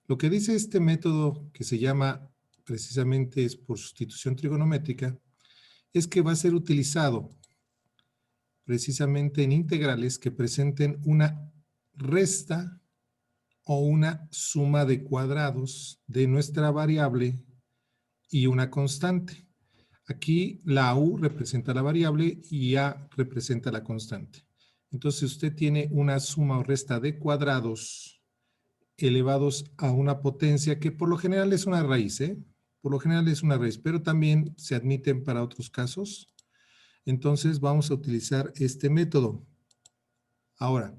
Lo que dice este método, que se llama precisamente es por sustitución trigonométrica, es que va a ser utilizado precisamente en integrales que presenten una resta o una suma de cuadrados de nuestra variable y una constante. Aquí la U representa la variable y A representa la constante. Entonces usted tiene una suma o resta de cuadrados elevados a una potencia que por lo general es una raíz, ¿eh? Por lo general es una raíz, pero también se admiten para otros casos. Entonces vamos a utilizar este método. Ahora,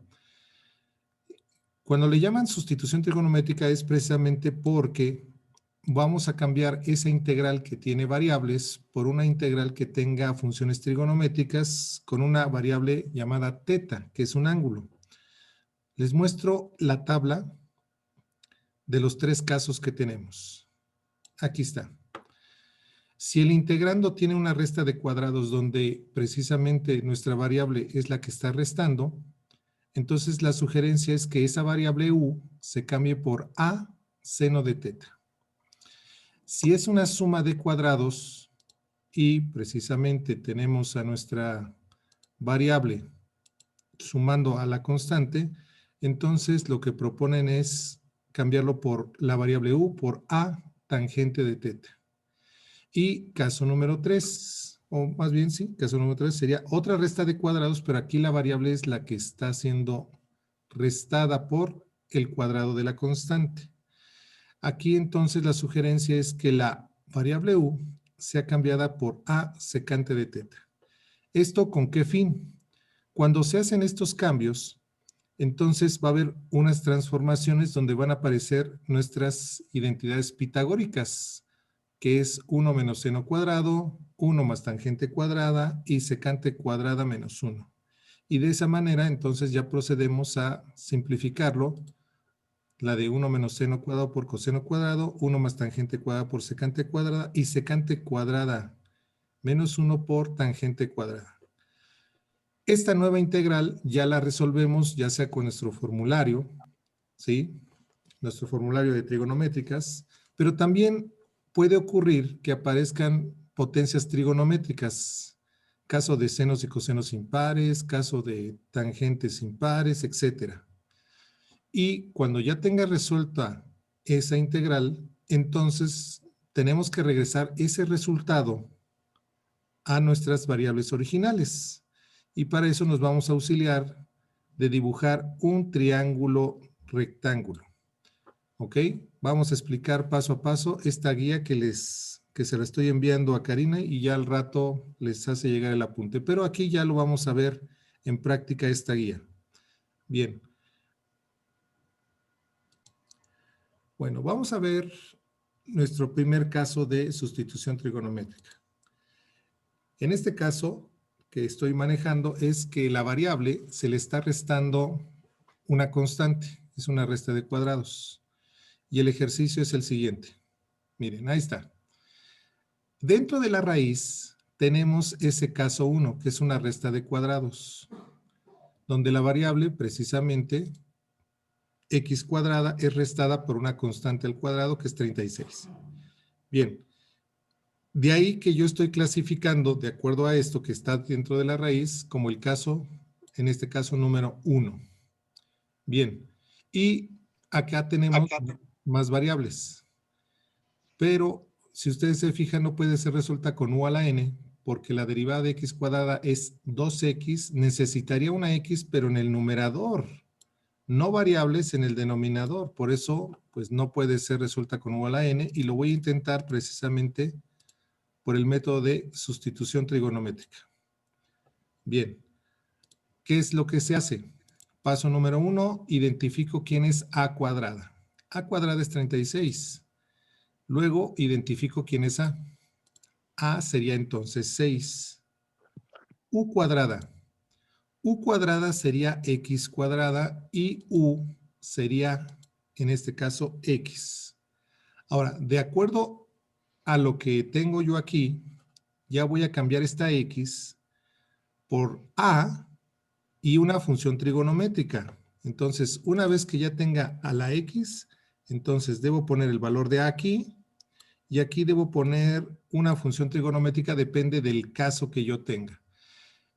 cuando le llaman sustitución trigonométrica es precisamente porque vamos a cambiar esa integral que tiene variables por una integral que tenga funciones trigonométricas con una variable llamada teta, que es un ángulo. Les muestro la tabla de los tres casos que tenemos. Aquí está. Si el integrando tiene una resta de cuadrados donde precisamente nuestra variable es la que está restando, entonces la sugerencia es que esa variable u se cambie por a seno de teta. Si es una suma de cuadrados y precisamente tenemos a nuestra variable sumando a la constante, entonces lo que proponen es cambiarlo por la variable u por a tangente de teta. Y caso número 3, o más bien sí, caso número 3 sería otra resta de cuadrados, pero aquí la variable es la que está siendo restada por el cuadrado de la constante. Aquí entonces la sugerencia es que la variable u sea cambiada por a secante de teta. ¿Esto con qué fin? Cuando se hacen estos cambios, entonces va a haber unas transformaciones donde van a aparecer nuestras identidades pitagóricas, que es 1 menos seno cuadrado, 1 más tangente cuadrada y secante cuadrada menos 1. Y de esa manera, entonces ya procedemos a simplificarlo, la de 1 menos seno cuadrado por coseno cuadrado, 1 más tangente cuadrada por secante cuadrada y secante cuadrada menos 1 por tangente cuadrada. Esta nueva integral ya la resolvemos ya sea con nuestro formulario, ¿sí? Nuestro formulario de trigonométricas, pero también puede ocurrir que aparezcan potencias trigonométricas, caso de senos y cosenos impares, caso de tangentes impares, etc. Y cuando ya tenga resuelta esa integral, entonces tenemos que regresar ese resultado a nuestras variables originales. Y para eso nos vamos a auxiliar de dibujar un triángulo rectángulo. ¿Ok? Vamos a explicar paso a paso esta guía que se la estoy enviando a Karina y ya al rato les hace llegar el apunte. Pero aquí ya lo vamos a ver en práctica esta guía. Bien. Bueno, vamos a ver nuestro primer caso de sustitución trigonométrica. En este caso que estoy manejando es que la variable se le está restando una constante, es una resta de cuadrados. Y el ejercicio es el siguiente. Miren, ahí está. Dentro de la raíz tenemos ese caso 1, que es una resta de cuadrados, donde la variable precisamente x cuadrada es restada por una constante al cuadrado que es 36. Bien, de ahí que yo estoy clasificando, de acuerdo a esto que está dentro de la raíz, como el caso, en este caso número 1. Bien, y acá tenemos más variables. Pero si ustedes se fijan, no puede ser resuelta con u a la n, porque la derivada de x cuadrada es 2x, necesitaría una x, pero en el numerador, no variables en el denominador. Por eso, pues no puede ser resuelta con u a la n, y lo voy a intentar precisamente por el método de sustitución trigonométrica. Bien, ¿qué es lo que se hace? Paso número 1, identifico quién es a cuadrada. A cuadrada es 36. Luego identifico quién es a. A sería entonces 6. U cuadrada. U cuadrada sería x cuadrada y u sería, en este caso, x. Ahora, de acuerdo a lo que tengo yo aquí, ya voy a cambiar esta x por a y una función trigonométrica. Entonces, una vez que ya tenga a la x, Entonces, debo poner el valor de A aquí, y aquí debo poner una función trigonométrica, depende del caso que yo tenga.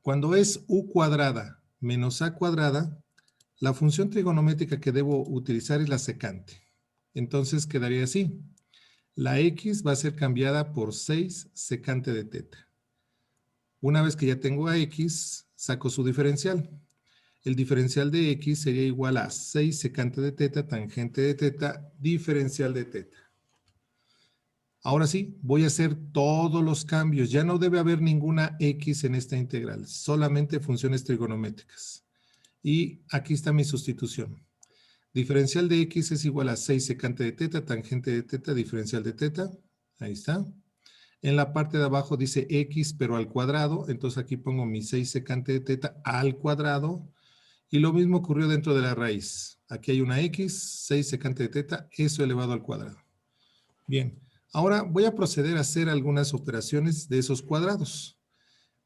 Cuando es u cuadrada menos a cuadrada, la función trigonométrica que debo utilizar es la secante. Entonces quedaría así. La x va a ser cambiada por 6 secante de teta. Una vez que ya tengo a x, saco su diferencial. El diferencial de x sería igual a 6 secante de teta, tangente de teta, diferencial de teta. Ahora sí, voy a hacer todos los cambios. Ya no debe haber ninguna x en esta integral, solamente funciones trigonométricas. Y aquí está mi sustitución. Diferencial de x es igual a 6 secante de teta, tangente de teta, diferencial de teta. Ahí está. En la parte de abajo dice x, pero al cuadrado. Entonces aquí pongo mi 6 secante de teta al cuadrado. Y lo mismo ocurrió dentro de la raíz. Aquí hay una x, 6 secante de teta, eso elevado al cuadrado. Bien, ahora voy a proceder a hacer algunas operaciones de esos cuadrados.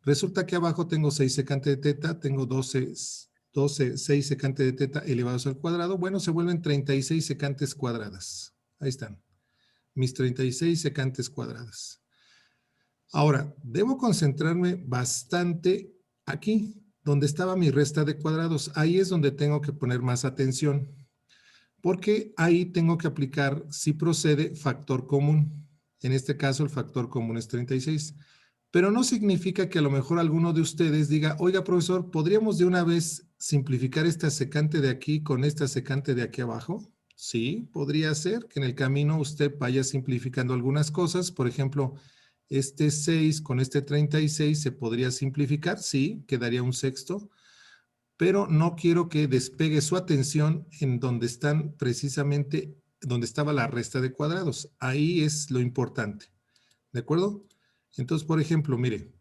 Resulta que abajo tengo 6 secante de teta, tengo 6 secante de teta elevados al cuadrado. Bueno, se vuelven 36 secantes cuadradas. Ahí están, mis 36 secantes cuadradas. Ahora, debo concentrarme bastante aquí, donde estaba mi resta de cuadrados. Ahí es donde tengo que poner más atención, porque ahí tengo que aplicar, si procede, factor común. En este caso, el factor común es 36. Pero no significa que a lo mejor alguno de ustedes diga, oiga, profesor, ¿podríamos de una vez simplificar esta secante de aquí con esta secante de aquí abajo? Sí, podría ser que en el camino usted vaya simplificando algunas cosas. Por ejemplo, este 6 con este 36 se podría simplificar. Sí, quedaría un sexto. Pero no quiero que despegue su atención en donde están precisamente, donde estaba la resta de cuadrados. Ahí es lo importante. ¿De acuerdo? Entonces, por ejemplo, mire,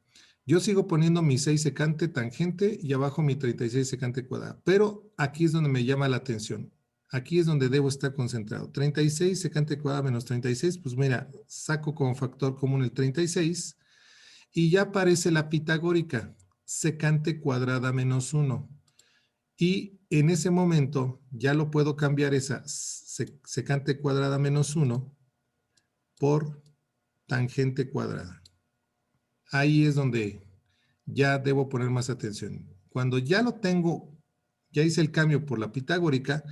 yo sigo poniendo mi 6 secante tangente y abajo mi 36 secante cuadrada, pero aquí es donde me llama la atención. Aquí es donde debo estar concentrado. 36 secante cuadrada menos 36, pues mira, saco como factor común el 36 y ya aparece la pitagórica, secante cuadrada menos 1. Y en ese momento ya lo puedo cambiar esa secante cuadrada menos 1 por tangente cuadrada. Ahí es donde ya debo poner más atención. Cuando ya lo tengo, ya hice el cambio por la pitagórica,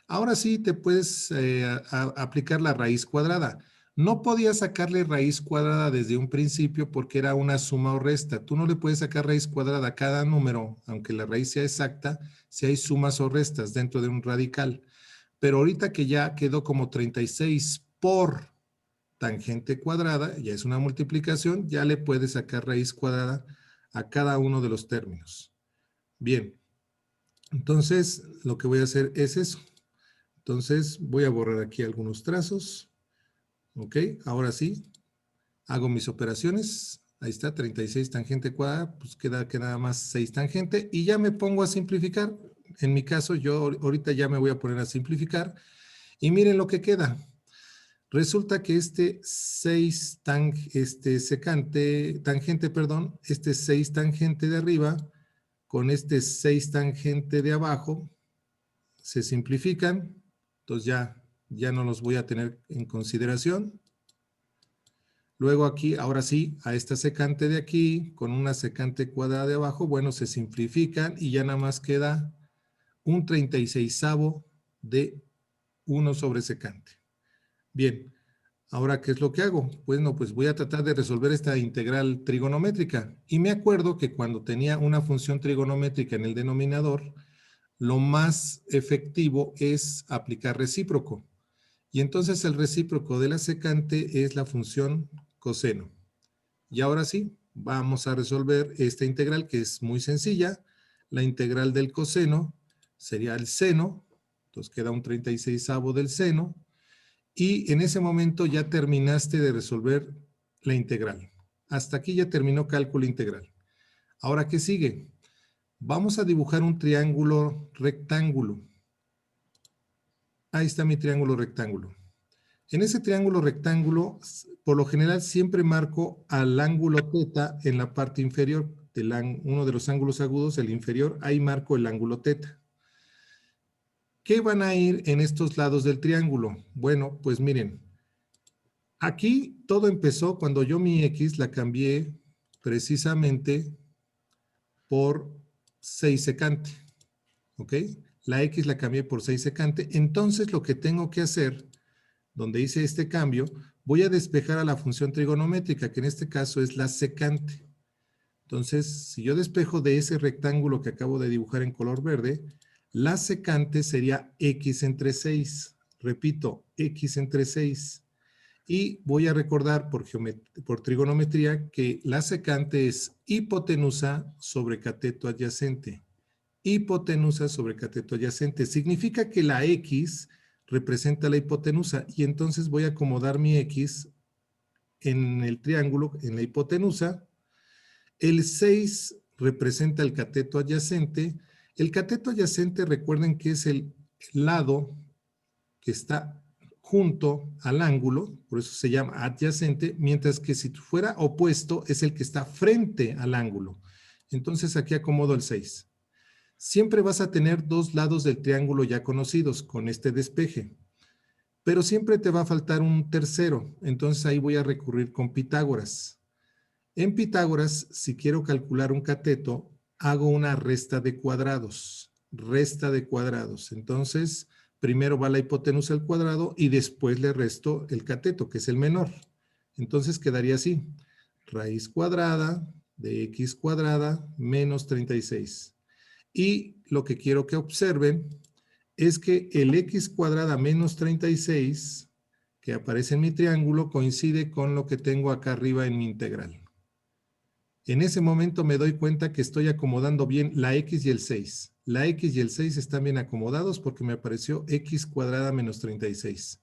ahora sí te puedes aplicar la raíz cuadrada. No podía sacarle raíz cuadrada desde un principio porque era una suma o resta. Tú no le puedes sacar raíz cuadrada a cada número, aunque la raíz sea exacta, si hay sumas o restas dentro de un radical. Pero ahorita que ya quedó como 36 por tangente cuadrada, ya es una multiplicación, ya le puedes sacar raíz cuadrada a cada uno de los términos. Bien, entonces lo que voy a hacer es eso. Entonces voy a borrar aquí algunos trazos. Ok, ahora sí, hago mis operaciones. Ahí está, 36 tangente cuadrada, pues queda nada más 6 tangente y ya me pongo a simplificar. En mi caso, yo ahorita ya me voy a poner a simplificar y miren lo que queda. Resulta que este 6 tangente, perdón, este 6 tangente de arriba con este 6 tangente de abajo se simplifican, entonces ya no los voy a tener en consideración. Luego aquí, ahora sí, a esta secante de aquí con una secante cuadrada de abajo, bueno, se simplifican y ya nada más queda un 36avo de 1 sobre secante. Bien. Ahora, ¿qué es lo que hago? Bueno, pues voy a tratar de resolver esta integral trigonométrica. Y me acuerdo que cuando tenía una función trigonométrica en el denominador, lo más efectivo es aplicar recíproco. Y entonces el recíproco de la secante es la función coseno. Y ahora sí, vamos a resolver esta integral que es muy sencilla. La integral del coseno sería el seno. Entonces queda un 36avo del seno. Y en ese momento ya terminaste de resolver la integral. Hasta aquí ya terminó cálculo integral. Ahora, ¿qué sigue? Vamos a dibujar un triángulo rectángulo. Ahí está mi triángulo rectángulo. En ese triángulo rectángulo, por lo general siempre marco al ángulo teta en la parte inferior, uno de los ángulos agudos, el inferior, ahí marco el ángulo teta. ¿Qué van a ir en estos lados del triángulo? Bueno, pues miren, aquí todo empezó cuando yo mi X la cambié precisamente por 6 secante, ¿ok? La X la cambié por 6 secante, entonces lo que tengo que hacer, donde hice este cambio, voy a despejar a la función trigonométrica, que en este caso es la secante. Entonces, si yo despejo de ese rectángulo que acabo de dibujar en color verde, la secante sería X entre 6. Repito, X entre 6. Y voy a recordar por trigonometría que la secante es hipotenusa sobre cateto adyacente. Hipotenusa sobre cateto adyacente. Significa que la X representa la hipotenusa y entonces voy a acomodar mi X en el triángulo, en la hipotenusa. El 6 representa el cateto adyacente. El cateto adyacente, recuerden que es el lado que está junto al ángulo, por eso se llama adyacente, mientras que si fuera opuesto es el que está frente al ángulo. Entonces aquí acomodo el 6. Siempre vas a tener dos lados del triángulo ya conocidos con este despeje, pero siempre te va a faltar un tercero, entonces ahí voy a recurrir con Pitágoras. En Pitágoras, si quiero calcular un cateto, hago una resta de cuadrados. Resta de cuadrados. Entonces, primero va la hipotenusa al cuadrado y después le resto el cateto, que es el menor. Entonces quedaría así. Raíz cuadrada de x cuadrada menos 36. Y lo que quiero que observen es que el x cuadrada menos 36, que aparece en mi triángulo, coincide con lo que tengo acá arriba en mi integral. En ese momento me doy cuenta que estoy acomodando bien la X y el 6. La X y el 6 están bien acomodados porque me apareció X cuadrada menos 36.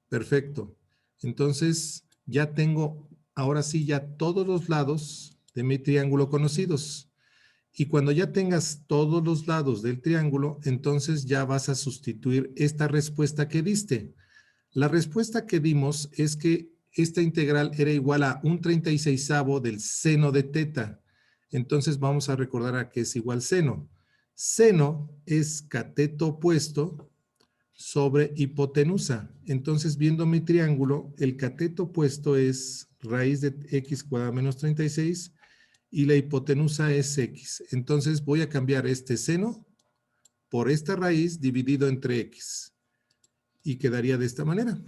Perfecto. Entonces ya tengo, ahora sí, ya todos los lados de mi triángulo conocidos. Y cuando ya tengas todos los lados del triángulo, entonces ya vas a sustituir esta respuesta que diste. La respuesta que dimos es que esta integral era igual a un 36avo del seno de teta. Entonces vamos a recordar a qué es igual seno. Seno es cateto opuesto sobre hipotenusa. Entonces, viendo mi triángulo, el cateto opuesto es raíz de x cuadrada menos 36 y la hipotenusa es x. Entonces voy a cambiar este seno por esta raíz dividido entre x. Y quedaría de esta manera.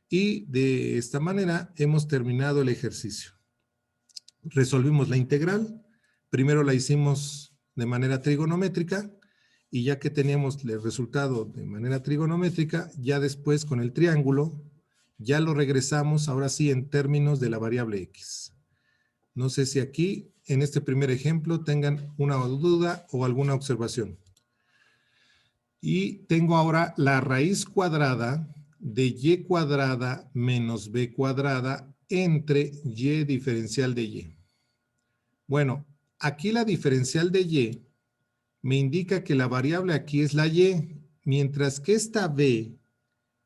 Y de esta manera hemos terminado el ejercicio. Resolvimos la integral. Primero la hicimos de manera trigonométrica y ya que teníamos el resultado de manera trigonométrica, ya después con el triángulo, ya lo regresamos ahora sí en términos de la variable x. No sé si aquí, en este primer ejemplo, tengan una duda o alguna observación. Y tengo ahora la raíz cuadrada de y cuadrada menos b cuadrada entre y diferencial de y. Bueno, aquí la diferencial de y me indica que la variable aquí es la y, mientras que esta b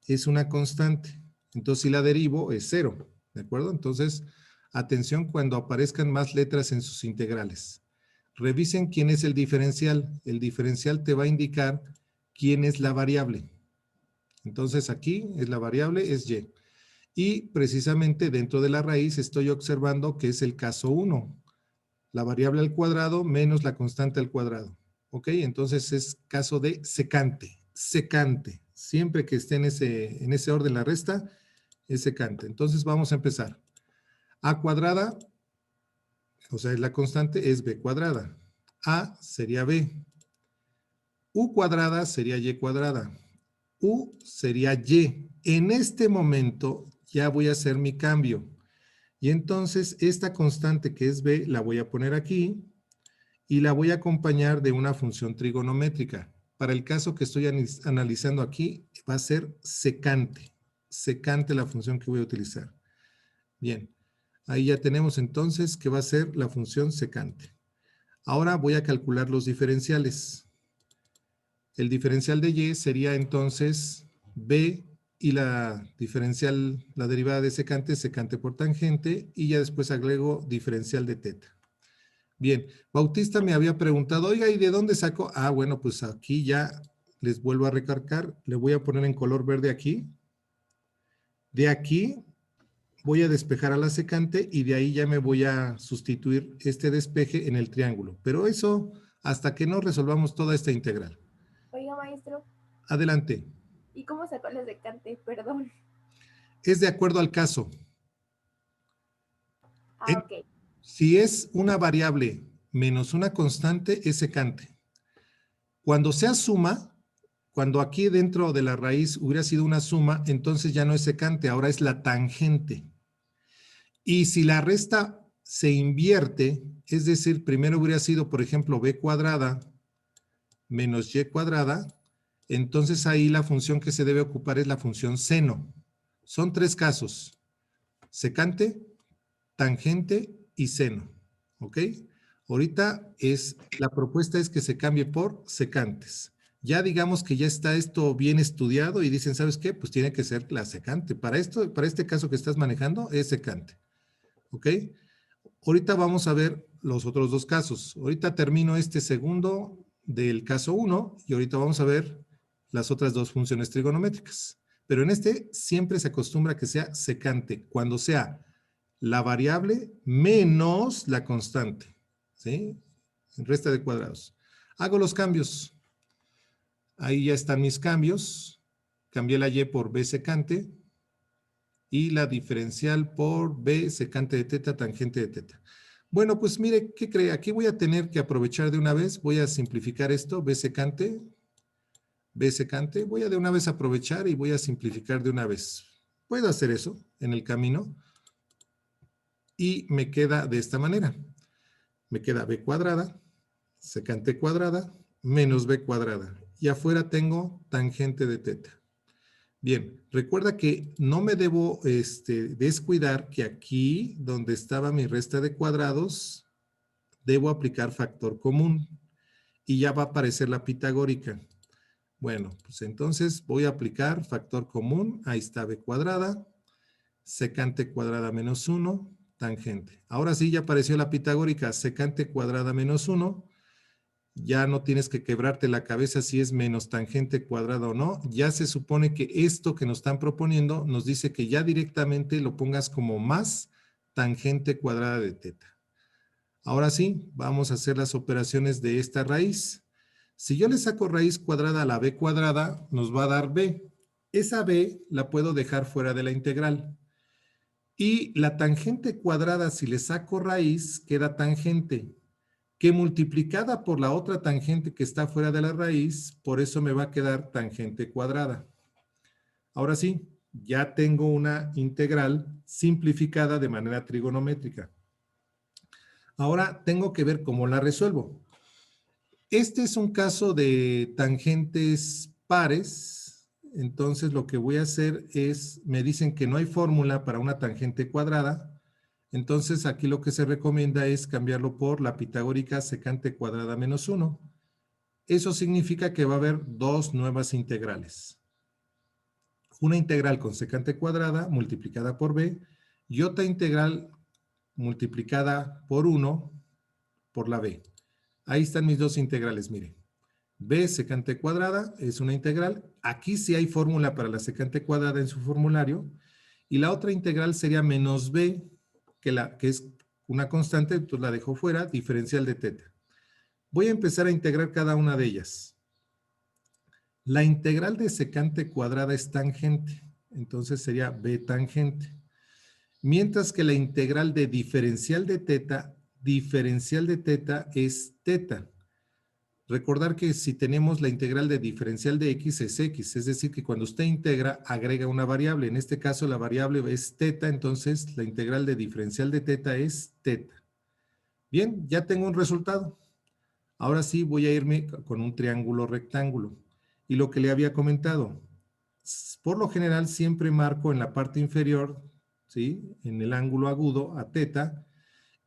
es una constante. Entonces, si la derivo es 0, ¿de acuerdo? Entonces, atención cuando aparezcan más letras en sus integrales. Revisen quién es el diferencial. El diferencial te va a indicar quién es la variable. Entonces, aquí es la variable, es y. Y precisamente dentro de la raíz estoy observando que es el caso 1. La variable al cuadrado menos la constante al cuadrado. ¿Ok? Entonces es caso de secante. Secante. Siempre que esté en ese orden la resta, es secante. Entonces vamos a empezar. A cuadrada, o sea, la constante es b cuadrada. A sería b. U cuadrada sería y cuadrada. U sería y. En este momento ya voy a hacer mi cambio. Y entonces esta constante que es b la voy a poner aquí y la voy a acompañar de una función trigonométrica. Para el caso que estoy analizando aquí, va a ser secante. Secante la función que voy a utilizar. Bien, ahí ya tenemos entonces que va a ser la función secante. Ahora voy a calcular los diferenciales. El diferencial de y sería entonces b y la diferencial, la derivada de secante, secante por tangente, y ya después agrego diferencial de teta. Bien, Bautista me había preguntado, oiga, ¿y de dónde sacó? Ah, bueno, pues aquí ya les vuelvo a recargar, le voy a poner en color verde aquí. De aquí voy a despejar a la secante y de ahí ya me voy a sustituir este despeje en el triángulo. Pero eso hasta que no resolvamos toda esta integral. Oiga, maestro. Adelante. ¿Y cómo sacó la secante? Perdón. Es de acuerdo al caso. Ok. Si es una variable menos una constante, es secante. Cuando sea suma, cuando aquí dentro de la raíz hubiera sido una suma, entonces ya no es secante, ahora es la tangente. Y si la resta se invierte, es decir, primero hubiera sido, por ejemplo, b cuadrada menos y cuadrada, entonces ahí la función que se debe ocupar es la función seno. Son tres casos: secante, tangente y seno. ¿Ok? Ahorita la propuesta es que se cambie por secantes. Ya digamos que ya está esto bien estudiado y dicen, ¿sabes qué? Pues tiene que ser la secante. Para esto, para este caso que estás manejando, es secante. ¿Ok? Ahorita vamos a ver los otros dos casos. Ahorita termino este segundo del caso 1 y ahorita vamos a ver las otras dos funciones trigonométricas. Pero en este siempre se acostumbra que sea secante, cuando sea la variable menos la constante. ¿Sí? Resta de cuadrados. Hago los cambios. Ahí ya están mis cambios. Cambié la y por b secante y la diferencial por b secante de teta, tangente de teta. Bueno, pues mire, ¿qué cree? Aquí voy a tener que aprovechar de una vez. Voy a simplificar esto, b secante, voy a de una vez aprovechar y voy a simplificar de una vez. Puedo hacer eso en el camino y me queda de esta manera. Me queda b cuadrada, secante cuadrada, menos b cuadrada. Y afuera tengo tangente de teta. Bien, recuerda que no me debo descuidar que aquí, donde estaba mi resta de cuadrados, debo aplicar factor común. Y ya va a aparecer la pitagórica. Bueno, pues entonces voy a aplicar factor común. Ahí está b cuadrada, secante cuadrada menos 1, tangente. Ahora sí ya apareció la pitagórica, secante cuadrada menos 1. Ya no tienes que quebrarte la cabeza si es menos tangente cuadrada o no. Ya se supone que esto que nos están proponiendo nos dice que ya directamente lo pongas como más tangente cuadrada de teta. Ahora sí, vamos a hacer las operaciones de esta raíz. Si yo le saco raíz cuadrada a la b cuadrada, nos va a dar b. Esa b la puedo dejar fuera de la integral. Y la tangente cuadrada, si le saco raíz, queda tangente, que multiplicada por la otra tangente que está fuera de la raíz, por eso me va a quedar tangente cuadrada. Ahora sí, ya tengo una integral simplificada de manera trigonométrica. Ahora tengo que ver cómo la resuelvo. Este es un caso de tangentes pares, entonces lo que voy a hacer es, me dicen que no hay fórmula para una tangente cuadrada, entonces aquí lo que se recomienda es cambiarlo por la pitagórica secante cuadrada menos 1. Eso significa que va a haber dos nuevas integrales. Una integral con secante cuadrada multiplicada por b y otra integral multiplicada por 1 por la b. Ahí están mis dos integrales, miren. B secante cuadrada es una integral. Aquí sí hay fórmula para la secante cuadrada en su formulario. Y la otra integral sería menos b, que es una constante, entonces la dejo fuera, diferencial de teta. Voy a empezar a integrar cada una de ellas. La integral de secante cuadrada es tangente, entonces sería b tangente. Mientras que la integral de diferencial de teta es teta. Recordar que si tenemos la integral de diferencial de x es x, es decir, que cuando usted integra, agrega una variable. En este caso, la variable es teta, entonces la integral de diferencial de teta es teta. Bien, ya tengo un resultado. Ahora sí voy a irme con un triángulo rectángulo. Y lo que le había comentado, por lo general siempre marco en la parte inferior, ¿sí? En el ángulo agudo a teta,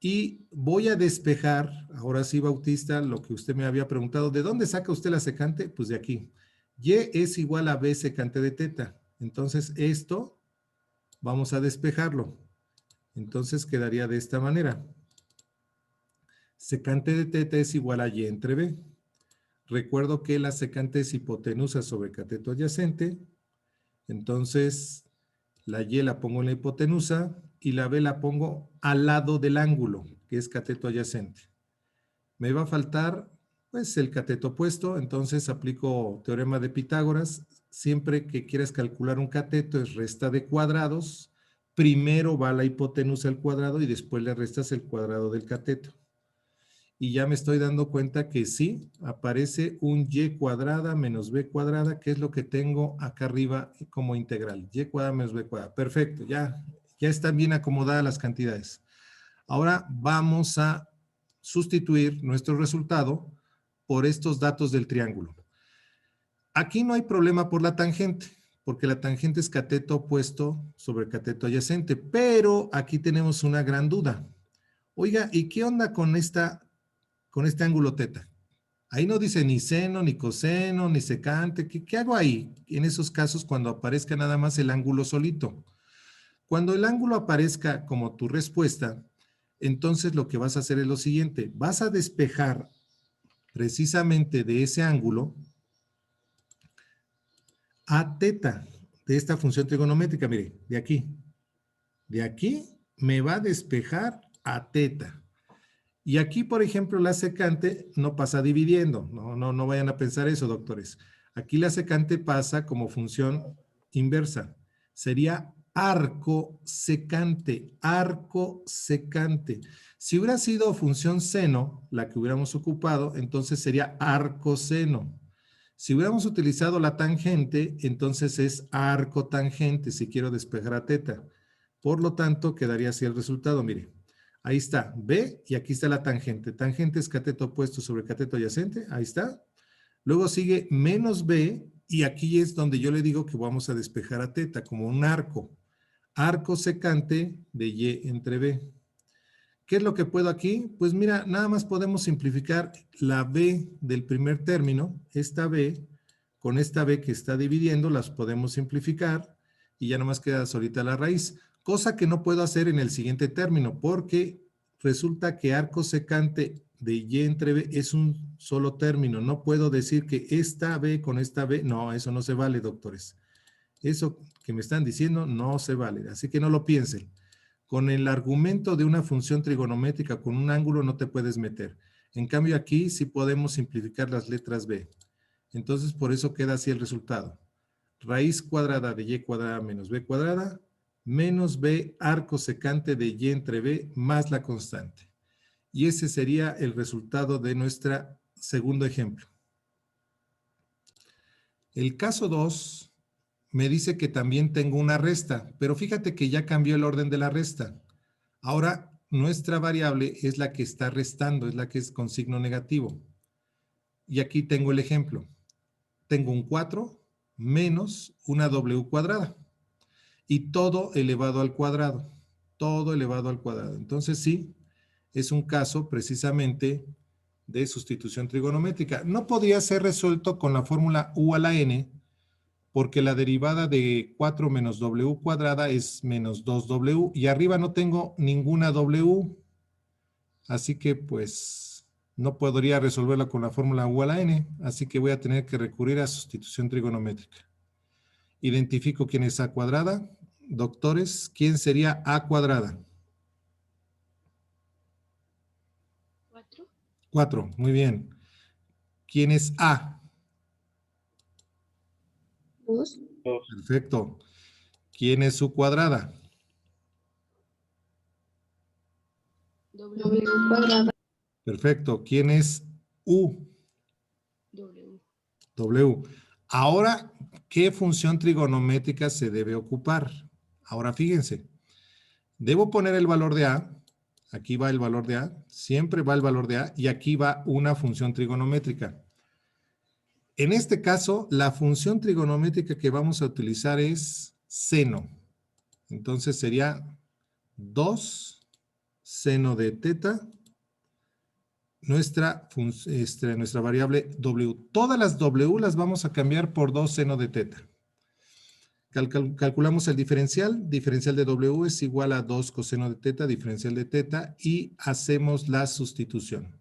y voy a despejar, ahora sí, Bautista, lo que usted me había preguntado, ¿de dónde saca usted la secante? Pues de aquí. Y es igual a b secante de teta. Entonces esto vamos a despejarlo. Entonces quedaría de esta manera. Secante de teta es igual a y entre b. Recuerdo que la secante es hipotenusa sobre cateto adyacente. Entonces, la Y la pongo en la hipotenusa y la B la pongo al lado del ángulo, que es cateto adyacente. Me va a faltar, pues, el cateto opuesto. Entonces, aplico teorema de Pitágoras. Siempre que quieras calcular un cateto, es resta de cuadrados. Primero va la hipotenusa al cuadrado y después le restas el cuadrado del cateto. Y ya me estoy dando cuenta que sí, aparece un y cuadrada menos b cuadrada, que es lo que tengo acá arriba como integral. Y cuadrada menos b cuadrada. Perfecto, ya están bien acomodadas las cantidades. Ahora vamos a sustituir nuestro resultado por estos datos del triángulo. Aquí no hay problema por la tangente, porque la tangente es cateto opuesto sobre cateto adyacente, pero aquí tenemos una gran duda. Oiga, ¿y qué onda con este ángulo teta? Ahí no dice ni seno, ni coseno, ni secante. ¿Qué hago ahí? En esos casos cuando aparezca nada más el ángulo solito. Cuando el ángulo aparezca como tu respuesta, entonces lo que vas a hacer es lo siguiente. Vas a despejar precisamente de ese ángulo a teta de esta función trigonométrica. Mire, de aquí. De aquí me va a despejar a teta. Y aquí, por ejemplo, la secante no pasa dividiendo. No vayan a pensar eso, doctores. Aquí la secante pasa como función inversa. Sería arco secante, arco secante. Si hubiera sido función seno, la que hubiéramos ocupado, entonces sería arco seno. Si hubiéramos utilizado la tangente, entonces es arco tangente, si quiero despejar a teta. Por lo tanto, quedaría así el resultado, mire. Ahí está, B, y aquí está la tangente. Tangente es cateto opuesto sobre cateto adyacente, ahí está. Luego sigue menos B, y aquí es donde yo le digo que vamos a despejar a teta, como un arco. Arco secante de Y entre B. ¿Qué es lo que puedo aquí? Pues mira, nada más podemos simplificar la B del primer término, esta B, con esta B que está dividiendo, las podemos simplificar, y ya nomás queda solita la raíz. Cosa que no puedo hacer en el siguiente término, porque resulta que arco secante de Y entre B es un solo término. No puedo decir que esta B con esta B, no, eso no se vale, doctores. Eso que me están diciendo no se vale, así que no lo piensen. Con el argumento de una función trigonométrica con un ángulo no te puedes meter. En cambio aquí sí podemos simplificar las letras B. Entonces por eso queda así el resultado. Raíz cuadrada de Y cuadrada menos B cuadrada, menos B arco secante de Y entre B más la constante. Y ese sería el resultado de nuestro segundo ejemplo. El caso 2 me dice que también tengo una resta, pero fíjate que ya cambió el orden de la resta. Ahora nuestra variable es la que está restando, es la que es con signo negativo. Y aquí tengo el ejemplo. Tengo un 4 menos una W cuadrada. Y todo elevado al cuadrado. Todo elevado al cuadrado. Entonces sí, es un caso precisamente de sustitución trigonométrica. No podría ser resuelto con la fórmula U a la N, porque la derivada de 4 menos W cuadrada es menos 2W, y arriba no tengo ninguna W, así que pues no podría resolverla con la fórmula U a la N, así que voy a tener que recurrir a sustitución trigonométrica. Identifico quién es A cuadrada. Doctores, ¿quién sería A cuadrada? 4. 4, muy bien. ¿Quién es A? 2. Perfecto. ¿Quién es su cuadrada? W cuadrada. Perfecto. ¿Quién es U? W. W. Ahora, ¿qué función trigonométrica se debe ocupar? Ahora fíjense, debo poner el valor de A, aquí va el valor de A, siempre va el valor de A, y aquí va una función trigonométrica. En este caso, la función trigonométrica que vamos a utilizar es seno. Entonces sería 2 seno de teta, nuestra variable W. Todas las W las vamos a cambiar por 2 seno de teta. Calculamos el diferencial. Diferencial de W es igual a 2 coseno de teta, diferencial de teta, y hacemos la sustitución.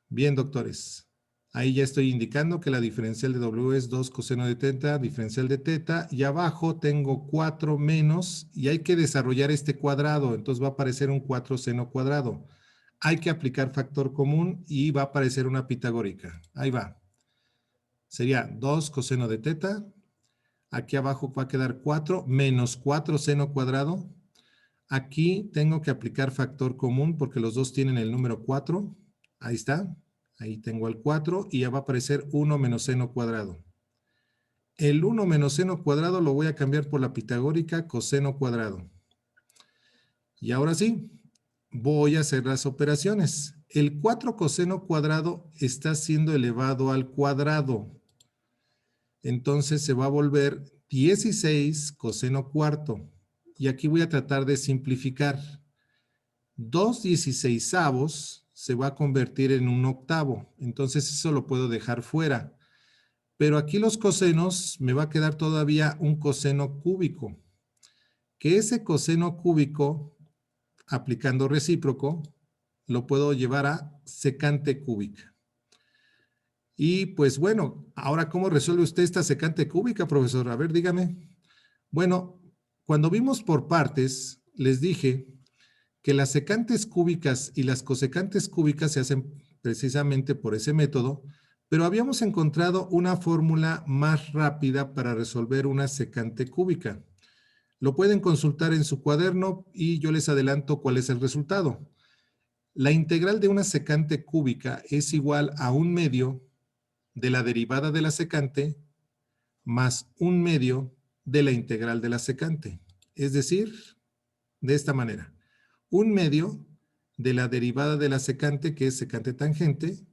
Bien, doctores. Ahí ya estoy indicando que la diferencial de W es 2 coseno de teta, diferencial de teta, y abajo tengo 4 menos, y hay que desarrollar este cuadrado, entonces va a aparecer un 4 seno cuadrado. Hay que aplicar factor común y va a aparecer una pitagórica. Ahí va. Sería 2 coseno de teta, aquí abajo va a quedar 4 menos 4 seno cuadrado. Aquí tengo que aplicar factor común porque los dos tienen el número 4. Ahí está. Ahí tengo el 4 y ya va a aparecer 1 menos seno cuadrado. El 1 menos seno cuadrado lo voy a cambiar por la pitagórica coseno cuadrado. Y ahora sí, voy a hacer las operaciones. El 4 coseno cuadrado está siendo elevado al cuadrado. Entonces se va a volver 16 coseno cuarto. Y aquí voy a tratar de simplificar. 2/16 se va a convertir en un octavo. Entonces eso lo puedo dejar fuera. Pero aquí los cosenos me va a quedar todavía un coseno cúbico. Que ese coseno cúbico, aplicando recíproco, lo puedo llevar a secante cúbica. Y pues bueno, ahora ¿cómo resuelve usted esta secante cúbica, profesor? A ver, dígame. Bueno, cuando vimos por partes, les dije que las secantes cúbicas y las cosecantes cúbicas se hacen precisamente por ese método, pero habíamos encontrado una fórmula más rápida para resolver una secante cúbica. Lo pueden consultar en su cuaderno y yo les adelanto cuál es el resultado. La integral de una secante cúbica es igual a 1/2 de la derivada de la secante más 1/2 de la integral de la secante. Es decir, de esta manera. 1/2 de la derivada de la secante, que es secante tangente,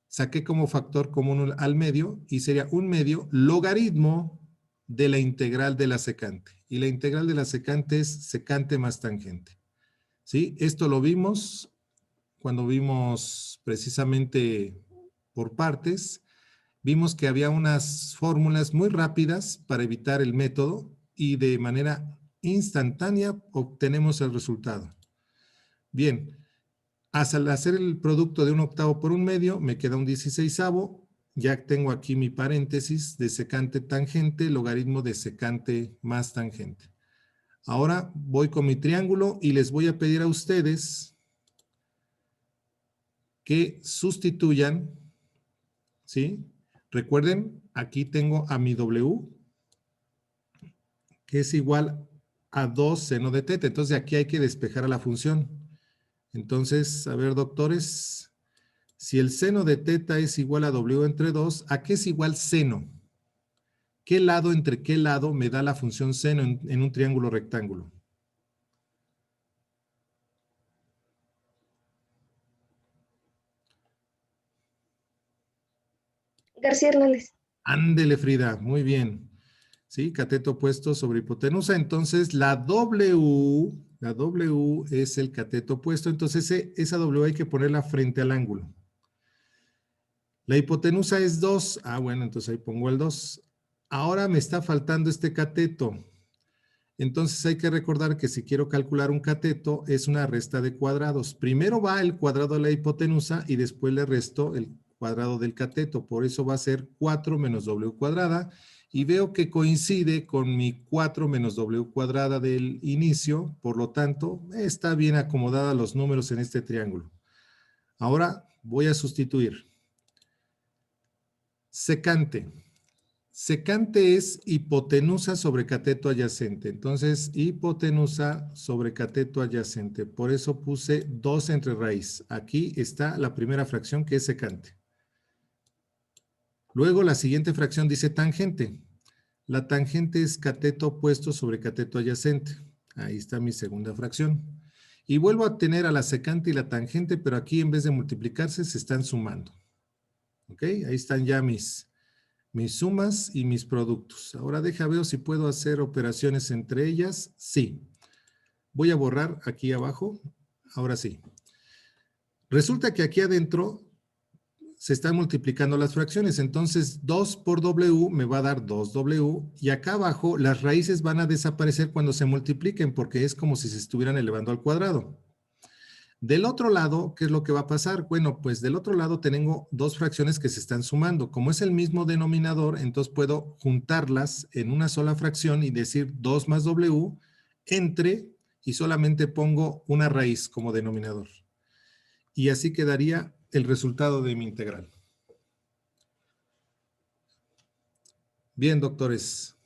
saqué como factor común al medio y sería 1/2 logaritmo de la integral de la secante. Y la integral de la secante es secante más tangente. ¿Sí? Esto lo vimos cuando vimos precisamente por partes. Vimos que había unas fórmulas muy rápidas para evitar el método y de manera instantánea obtenemos el resultado. Bien, al hacer el producto de un octavo por 1/2, me queda un 16avo. Ya tengo aquí mi paréntesis de secante tangente, logaritmo de secante más tangente. Ahora voy con mi triángulo y les voy a pedir a ustedes que sustituyan, ¿sí? Recuerden, aquí tengo a mi W, que es igual a 2 seno de teta. Entonces, aquí hay que despejar a la función. Entonces, a ver, doctores, si el seno de teta es igual a W entre 2, ¿a qué es igual seno? ¿Qué lado entre qué lado me da la función seno en un triángulo rectángulo? García Hernández. Ándele, Frida, muy bien. ¿Sí? Cateto opuesto sobre hipotenusa. Entonces, la W es el cateto opuesto. Entonces, esa W hay que ponerla frente al ángulo. La hipotenusa es 2. Ah, bueno, entonces ahí pongo el 2. Ahora me está faltando este cateto. Entonces hay que recordar que si quiero calcular un cateto es una resta de cuadrados. Primero va el cuadrado de la hipotenusa y después le resto el cuadrado del cateto. Por eso va a ser 4 menos W cuadrada. Y veo que coincide con mi 4 menos W cuadrada del inicio. Por lo tanto, está bien acomodada los números en este triángulo. Ahora voy a sustituir. Secante. Secante es hipotenusa sobre cateto adyacente. Entonces, hipotenusa sobre cateto adyacente. Por eso puse 2 entre raíz. Aquí está la primera fracción que es secante. Luego la siguiente fracción dice tangente. La tangente es cateto opuesto sobre cateto adyacente. Ahí está mi segunda fracción. Y vuelvo a tener a la secante y la tangente, pero aquí en vez de multiplicarse se están sumando. ¿Ok? Ahí están ya mis sumas y mis productos. Ahora ver si puedo hacer operaciones entre ellas. Sí. Voy a borrar aquí abajo. Ahora sí. Resulta que aquí adentro se están multiplicando las fracciones. Entonces, 2 por W me va a dar 2W. Y acá abajo las raíces van a desaparecer cuando se multipliquen porque es como si se estuvieran elevando al cuadrado. Del otro lado, ¿qué es lo que va a pasar? Bueno, pues del otro lado tengo dos fracciones que se están sumando. Como es el mismo denominador, entonces puedo juntarlas en una sola fracción y decir 2 más W entre, y solamente pongo una raíz como denominador. Y así quedaría el resultado de mi integral. Bien, doctores.